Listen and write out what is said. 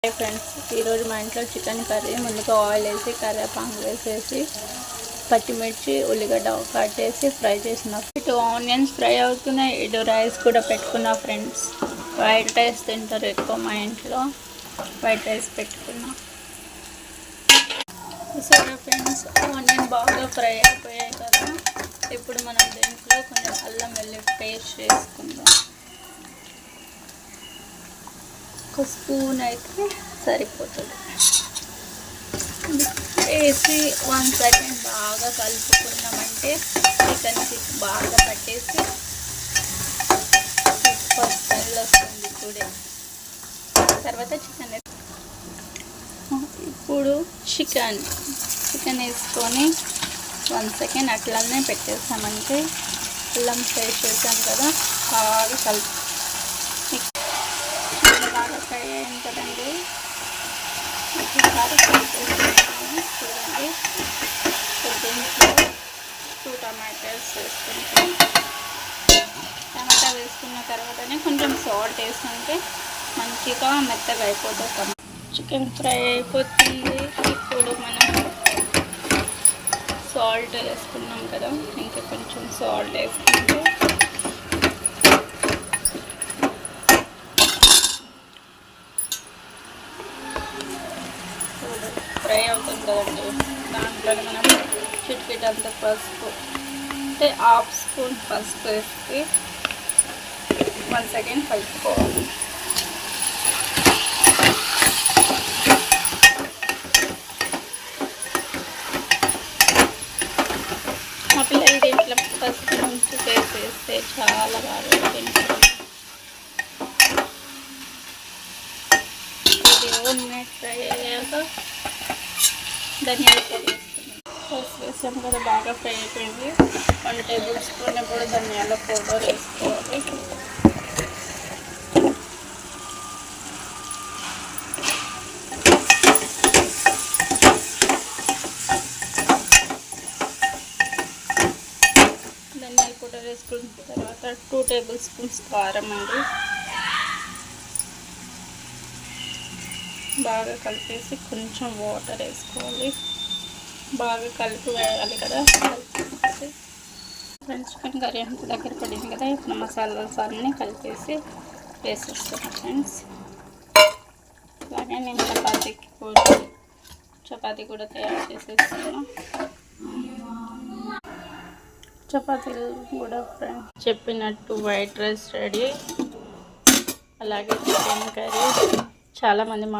Hi friends, ఈరోజు మా ఇంట్లో చికెన్ కర్రీ. ముందుగా ఆయిల్ వేసి కరివేపాకు వేసేసి పచ్చిమిర్చి ఉల్లిగడ్డ కట్ చేసి ఫ్రై చేసిన. ఇటు ఆనియన్స్ ఫ్రై అవుతున్నాయి, ఇటు రైస్ కూడా పెట్టుకున్నా. ఫ్రెండ్స్, వైట్ రైస్ తింటారు ఎక్కువ మా ఇంట్లో. వైట్ రైస్ పెట్టుకున్నా. సరే ఫ్రెండ్స్, ఆనియన్ బాగా ఫ్రై అయిపోయాయి కదా. ఇప్పుడు మనం దీంట్లో కొంచెం అల్లం వెల్లుల్లి పేస్ట్ చేసుకుందాం. ఒక స్పూన్ అయితే సరిపోతుంది. వేసి 1 సెకండ్ బాగా కలుపుకున్నామంటే చికెన్కి బాగా పట్టేసి సూపర్ స్మెల్ వస్తుంది. ఇప్పుడే తర్వాత ఇప్పుడు చికెన్ వేసుకొని 1 సెకండ్ అట్లనే పెట్టేసామంటే అల్లం పేస్ట్ చేసాం కదా, బాగా కలుపు. బాగా ఫ్రై అయింది కదండి. ఒకసారి చూడండి. దీంట్లో 2 టమాటాస్ వేసుకుంటాం. టమాటా వేసుకున్న తర్వాతనే కొంచెం సాల్ట్ వేసుకుంటే మంచిగా మెత్తగా అయిపోతుంది. చికెన్ ఫ్రై అయిపోతుంది. ఇప్పుడు మనం సాల్ట్ వేసుకున్నాం కదా, ఇంకా కొంచెం సాల్ట్ వేసుకుంటే ఫ్రై అవుతుంది కదండి. దాంట్లో మనం చిటికెడంత పసుపు, అంటే 1/2 స్పూన్ పసుపు వేసి 1 సెకండ్ కలుపుకోవాలి. మా పిల్లలు దీంట్లో పసుపు నుంచి వేసేస్తే చాలా బాగా తింటారు. ఇది 1 మినిట్ ఫ్రై అయ్యాక ధనియాల పొడి వేసుకున్నాం. పసుపు వేసాం కదా, బాగా ఫ్రై అయిపోయింది. 1 టేబుల్ స్పూన్ ఇప్పుడు ధనియాల పౌడర్ వేసుకోవాలి. ధనియాల పౌడర్ వేసుకున్న తర్వాత 2 టేబుల్ స్పూన్స్ కారం అండి. బాగా కలిపేసి కొంచెం వాటర్ వేసుకోవాలి. బాగా కలిపి వేయాలి కదా. ఫ్రెండ్స్, చికెన్ కర్రీ అంతా దగ్గర పడింది కదా. ఇప్పుడు మసాలాస్ అన్నీ కలిపేసి వేసేస్తాను. ఫ్రెండ్స్, అలాగే నేను చపాతీ కూడా తయారు చేసేస్తాను. చపాతీలు కూడా ఫ్రెండ్స్ చెప్పినట్టు వైట్ రైస్ రెడీ. అలాగే చికెన్ కర్రీ. చాలామంది మా